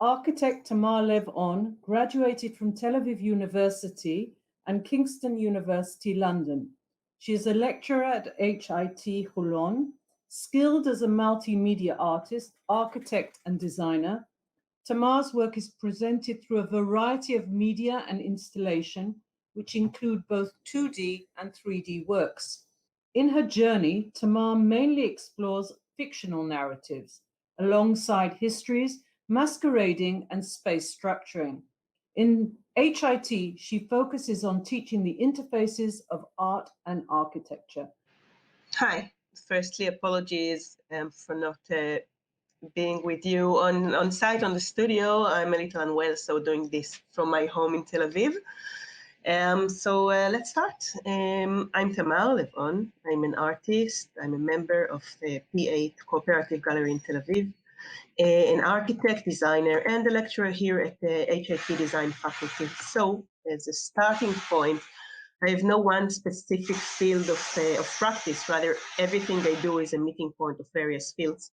Architect Tamar Lev-On graduated from Tel Aviv University and Kingston University, London. She is a lecturer at HIT Holon, skilled as a multimedia artist, architect, and designer. Tamar's work is presented through a variety of media and installation, which include both 2D and 3D works. In her journey, Tamar mainly explores fictional narratives, alongside histories, masquerading, and space structuring. In HIT, she focuses on teaching the interfaces of art and architecture. Hi, firstly, apologies for not being with you on site on the studio. I'm a little unwell, so doing this from my home in Tel Aviv. Let's start. I'm Tamar Lev-On. I'm an artist. I'm a member of the P8 Cooperative Gallery in Tel Aviv, an architect, designer, and a lecturer here at the HIT Design Faculty. So, as a starting point, I have no one specific field of practice. Rather, everything I do is a meeting point of various fields,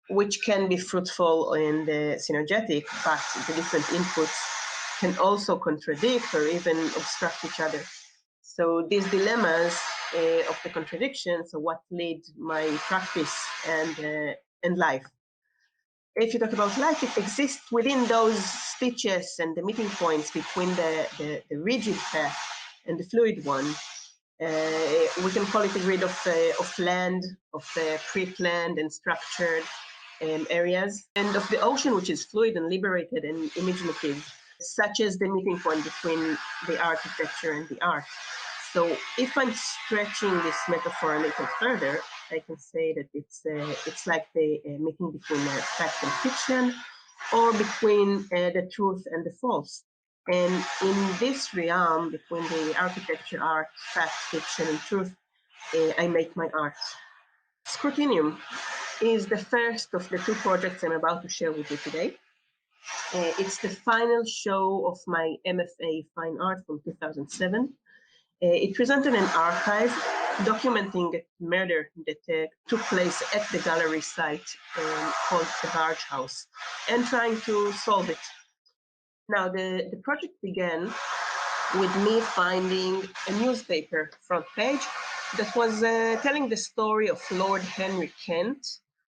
which can be fruitful and synergetic, but the different inputs can also contradict or even obstruct each other. So these dilemmas of the contradictions are what lead my practice and life. If you talk about life, it exists within those stitches and the meeting points between the rigid path and the fluid one. We can call it a grid of land, of pre-planned and structured areas, and of the ocean, which is fluid and liberated and imaginative, such as the meeting point between the architecture and the art. So if I'm stretching this metaphor a little further, I can say that it's like the meeting between fact and fiction, or between the truth and the false. And in this realm, between the architecture, art, fact, fiction, and truth, I make my art. Scrutinium is the first of the two projects I'm about to share with you today. It's the final show of my MFA Fine Art from 2007. It presented an archive documenting a murder that took place at the gallery site called the Barge House, and trying to solve it. Now, the project began with me finding a newspaper front page that was telling the story of Lord Henry Kent,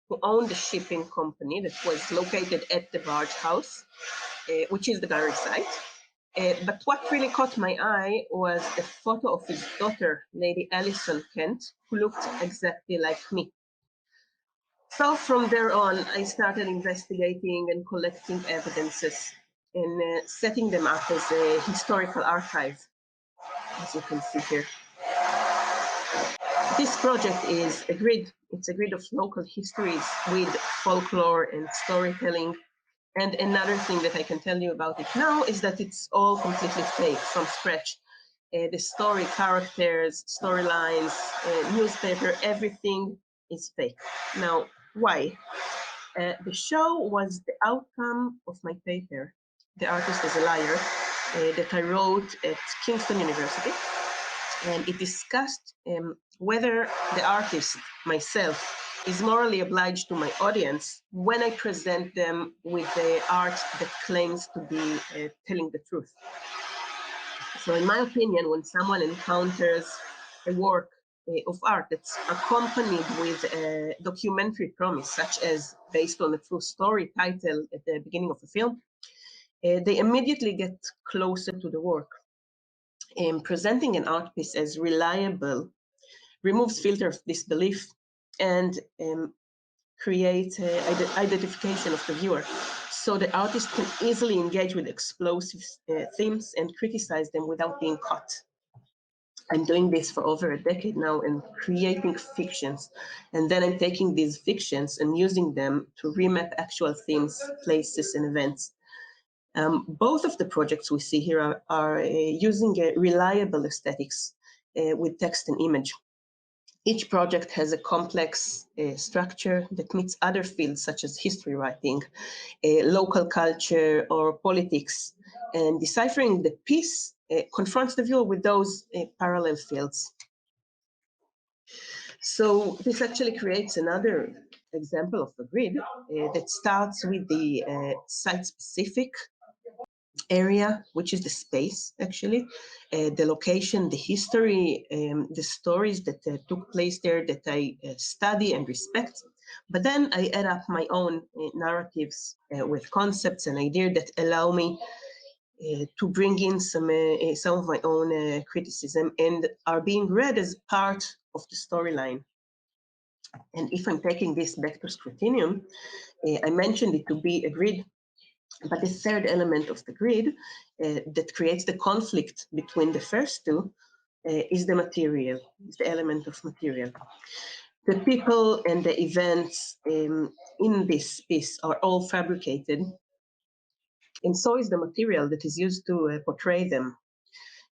who owned a shipping company that was located at the Barge House, which is the gallery site. But what really caught my eye was the photo of his daughter, Lady Alison Kent, who looked exactly like me. So from there on, I started investigating and collecting evidences and setting them up as a historical archive, as you can see here. This project is a grid. It's a grid of local histories with folklore and storytelling. And another thing that I can tell you about it now is that it's all completely fake, from scratch. The story, characters, storylines, newspaper, everything is fake. Now, why? The show was the outcome of my paper, The Artist is a Liar, that I wrote at Kingston University. And it discussed whether the artist, myself, is morally obliged to my audience when I present them with the art that claims to be telling the truth. So in my opinion, when someone encounters a work of art that's accompanied with a documentary promise, such as based on a true story title at the beginning of a film, they immediately get closer to the work. Presenting an art piece as reliable removes filter of disbelief and create identification of the viewer. So the artist can easily engage with explosive themes and criticize them without being caught. I'm doing this for over a decade now and creating fictions. And then I'm taking these fictions and using them to remap actual themes, places, and events. Both of the projects we see here are using a reliable aesthetics with text and image. Each project has a complex structure that meets other fields such as history writing, local culture, or politics, and deciphering the piece confronts the viewer with those parallel fields. So this actually creates another example of a grid that starts with the site-specific area, which is the space, actually, the location, the history, the stories that took place there that I study and respect. But then I add up my own narratives with concepts and ideas that allow me to bring in some of my own criticism and are being read as part of the storyline. And if I'm taking this back to Scrutinium, I mentioned it to be a grid, but the third element of the grid that creates the conflict between the first two is the material, is the element of material. The people and the events in this piece are all fabricated, and so is the material that is used to portray them.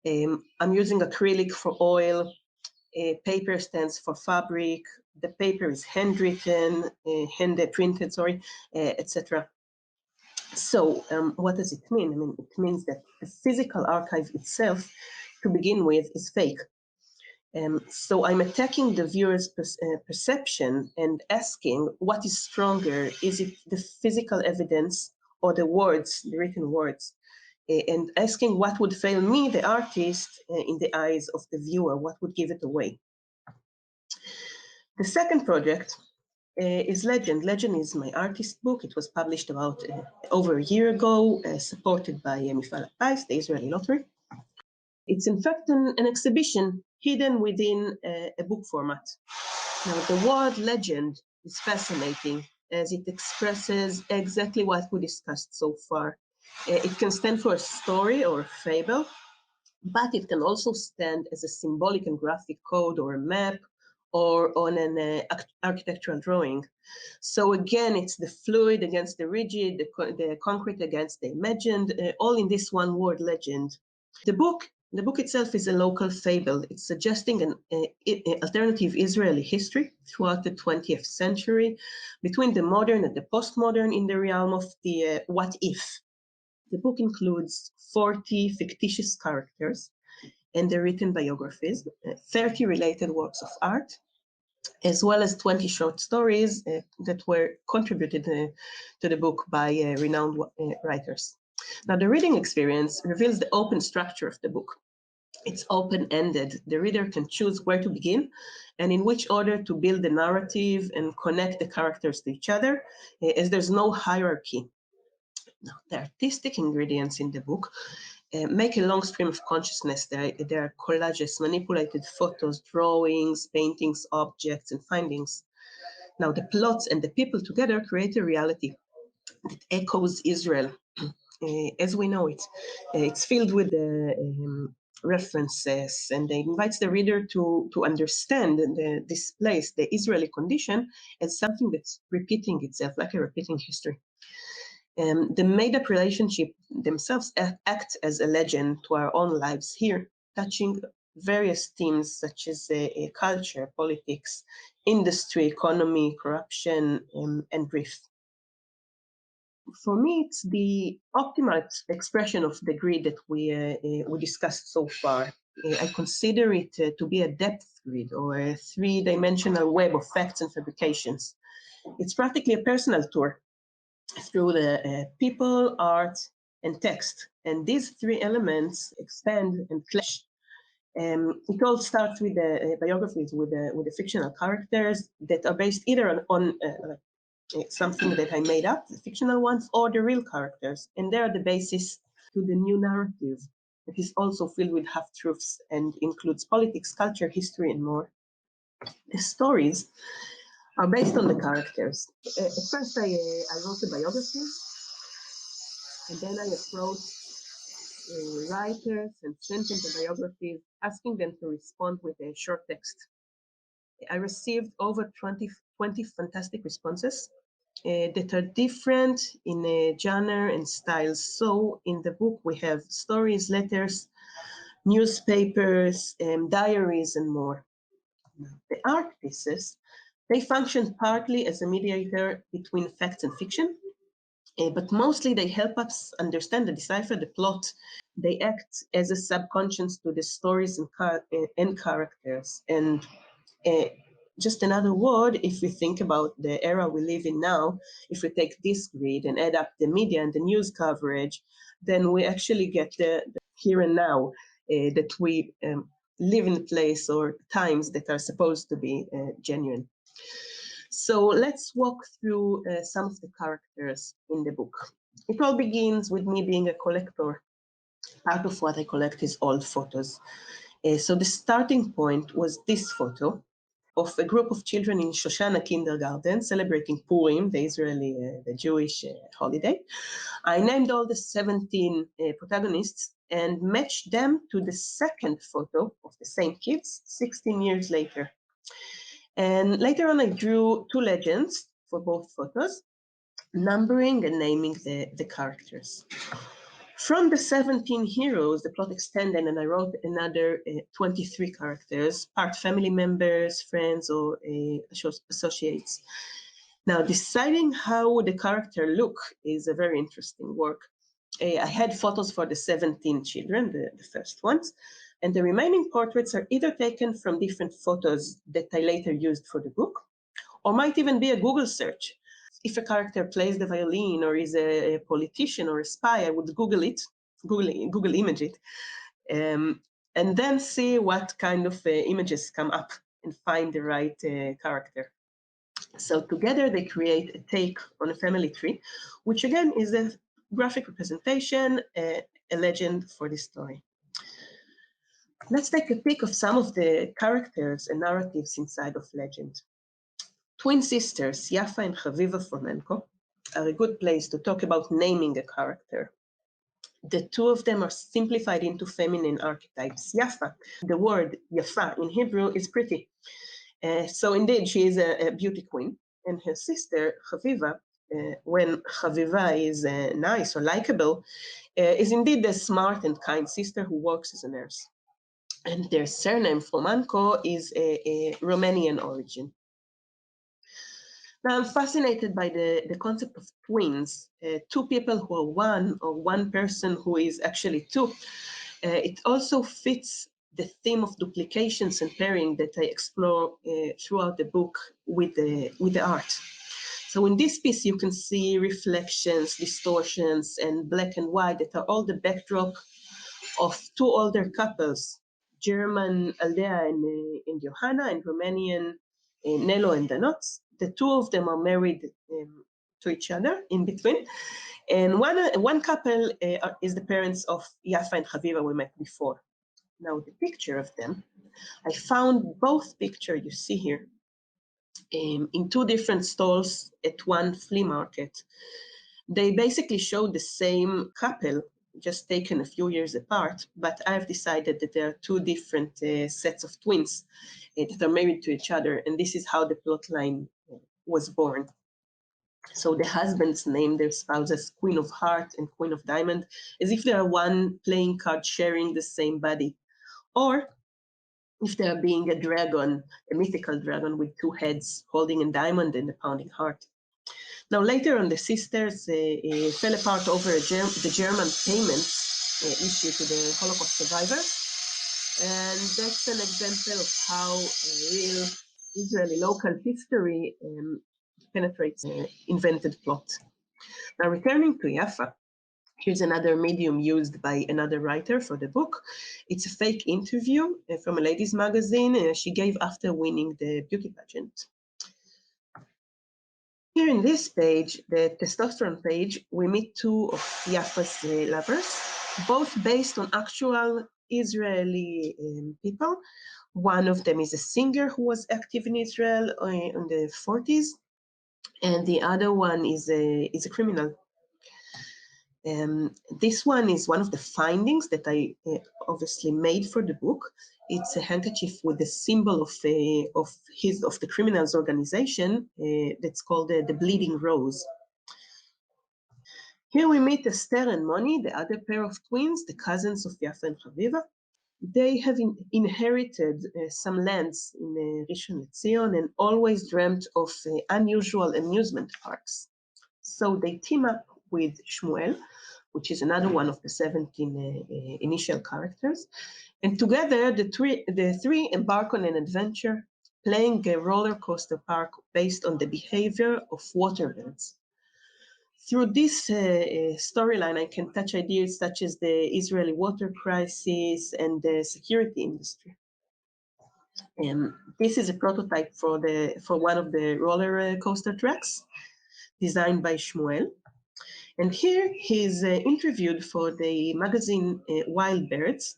I'm using acrylic for oil, paper stands for fabric, the paper is handwritten, hand printed, etc. So what does it mean? I mean, it means that the physical archive itself, to begin with, is fake. So I'm attacking the viewer's perception and asking what is stronger? Is it the physical evidence or the words, the written words? And asking what would fail me, the artist, in the eyes of the viewer, what would give it away? The second project is Legend. Legend is my artist book. It was published about over a year ago, supported by Mifal HaPies, the Israeli lottery. It's in fact an exhibition hidden within a book format. Now, the word legend is fascinating as it expresses exactly what we discussed so far. It can stand for a story or a fable, but it can also stand as a symbolic and graphic code or a map or on an architectural drawing. So again, it's the fluid against the rigid, the concrete against the imagined, all in this one word, legend. The book itself is a local fable. It's suggesting an alternative Israeli history throughout the 20th century between the modern and the postmodern in the realm of the what if. The book includes 40 fictitious characters and their written biographies, 30 related works of art, as well as 20 short stories that were contributed to the book by renowned writers. Now, the reading experience reveals the open structure of the book. It's open-ended. The reader can choose where to begin and in which order to build the narrative and connect the characters to each other, as there's no hierarchy. Now, the artistic ingredients in the book make a long stream of consciousness. There are collages, manipulated photos, drawings, paintings, objects, and findings. Now, the plots and the people together create a reality that echoes Israel as we know it. It's filled with references, and it invites the reader to understand this place, the Israeli condition, as something that's repeating itself, like a repeating history. The made-up relationship themselves act as a legend to our own lives here, touching various themes such as culture, politics, industry, economy, corruption, and grief. For me, it's the optimal expression of the grid that we discussed so far. I consider it to be a depth grid or a three-dimensional web of facts and fabrications. It's practically a personal tour through the people, art, and text. And these three elements expand and clash. It all starts with the biographies, with the fictional characters that are based either on something that I made up, the fictional ones, or the real characters. And they are the basis to the new narrative that is also filled with half-truths and includes politics, culture, history, and more. The stories are based on the characters. At first, I wrote a biography, and then I approached writers and sent them the biographies, asking them to respond with a short text. I received over 20 fantastic responses that are different in genre and styles. So in the book, we have stories, letters, newspapers, diaries, and more. The art pieces, they function partly as a mediator between facts and fiction, but mostly they help us understand and decipher the plot. They act as a subconscious to the stories and characters. And just another word, if we think about the era we live in now, if we take this grid and add up the media and the news coverage, then we actually get the here and now that we live in a place or times that are supposed to be genuine. So let's walk through some of the characters in the book. It all begins with me being a collector. Part of what I collect is old photos. So the starting point was this photo of a group of children in Shoshana kindergarten celebrating Purim, the Israeli, the Jewish holiday. I named all the 17 protagonists and matched them to the second photo of the same kids 16 years later. And later on, I drew two legends for both photos, numbering and naming the characters. From the 17 heroes, the plot extended, and I wrote another 23 characters, part family members, friends, or associates. Now, deciding how the character look is a very interesting work. I had photos for the 17 children, the first ones, and the remaining portraits are either taken from different photos that I later used for the book, or might even be a Google search. If a character plays the violin or is a politician or a spy, I would Google it, Google image it, and then see what kind of images come up and find the right character. So together they create a take on a family tree, which again is a graphic representation, a legend for this story. Let's take a peek of some of the characters and narratives inside of legend. Twin sisters, Yafa and Chaviva Fomenko, are a good place to talk about naming a character. The two of them are simplified into feminine archetypes. Yafa, the word Yafa in Hebrew is pretty. So indeed, she is a beauty queen. And her sister, Chaviva, when Chaviva is nice or likable, is indeed a smart and kind sister who works as a nurse. And their surname, Fomenko, is a Romanian origin. Now, I'm fascinated by the concept of twins, two people who are one, or one person who is actually two. It also fits the theme of duplications and pairing that I explore throughout the book with the art. So in this piece, you can see reflections, distortions, and black and white that are all the backdrop of two older couples, German Aldea and Johanna, and Romanian Nelo and Danot. The two of them are married to each other in between. And one couple is the parents of Yafa and Chaviva we met before. Now the picture of them, I found both pictures you see here in two different stalls at one flea market. They basically show the same couple, just taken a few years apart, but I've decided that there are two different sets of twins that are married to each other, and this is how the plotline was born. So the husbands name their spouses Queen of Heart and Queen of Diamond, as if they are one playing card sharing the same body. Or if they are being a dragon, a mythical dragon with two heads, holding a diamond and a pounding heart. Now, later on, the sisters fell apart over the German payment issue to the Holocaust survivors. And that's an example of how real Israeli local history penetrates invented plot. Now, returning to Yafa, here's another medium used by another writer for the book. It's a fake interview from a ladies' magazine she gave after winning the beauty pageant. Here in this page, the testosterone page, we meet two of Yafa's lovers, both based on actual Israeli people. One of them is a singer who was active in Israel in the 40s, and the other one is a criminal. This one is one of the findings that I obviously made for the book. It's a handkerchief with the symbol of the criminal's organization that's called the Bleeding Rose. Here we meet Esther and Moni, the other pair of twins, the cousins of Yafa and Chaviva. They have inherited some lands in Rishon LeZion and always dreamt of unusual amusement parks. So they team up with Shmuel, which is another one of the 17 initial characters. And together, the three embark on an adventure playing a roller coaster park based on the behavior of waterbirds. Through this storyline, I can touch ideas such as the Israeli water crisis and the security industry. This is a prototype for one of the roller coaster tracks designed by Shmuel. And here he's interviewed for the magazine Wild Birds,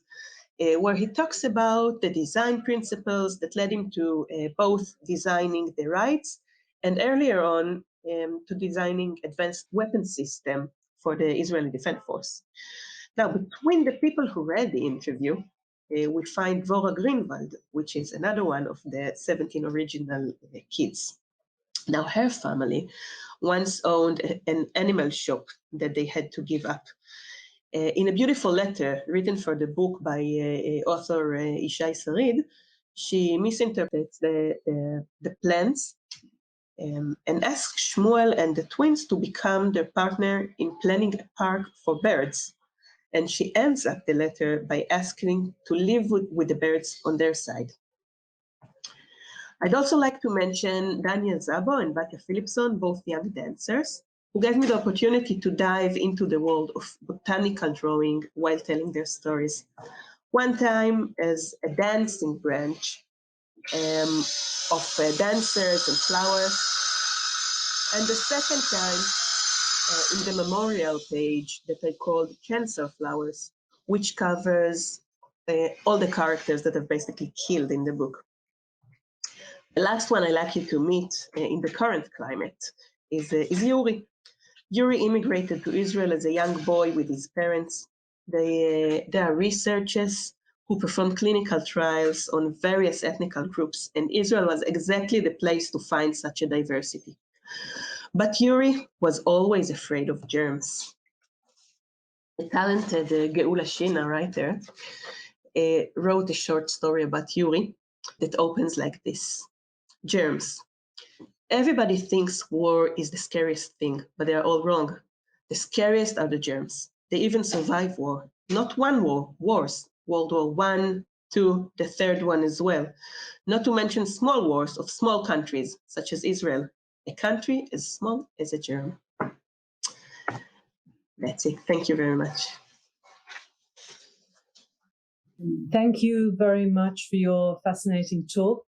where he talks about the design principles that led him to both designing the rides and earlier on to designing advanced weapon system for the Israeli Defense Force. Now, between the people who read the interview, we find Vora Greenwald, which is another one of the 17 original kids. Now, her family once owned an animal shop that they had to give up. In a beautiful letter written for the book by author Ishai Sarid, she misinterprets the plans and asks Shmuel and the twins to become their partner in planning a park for birds. And she ends up the letter by asking to live with the birds on their side. I'd also like to mention Daniel Szabo and Batya Philipson, both young dancers, who gave me the opportunity to dive into the world of botanical drawing while telling their stories. One time as a dancing branch of dancers and flowers, and the second time in the memorial page that I called Cancer Flowers, which covers all the characters that are basically killed in the book. The last one I'd like you to meet in the current climate is Yuri. Yuri immigrated to Israel as a young boy with his parents. They are researchers who perform clinical trials on various ethnic groups, and Israel was exactly the place to find such a diversity. But Yuri was always afraid of germs. The talented Geula Shina writer wrote a short story about Yuri that opens like this. Germs. Everybody thinks war is the scariest thing, but they are all wrong. The scariest are the germs. They even survive war. Not one war, wars. World War I, II, the third one as well. Not to mention small wars of small countries, such as Israel. A country as small as a germ. That's it. Thank you very much. Thank you very much for your fascinating talk.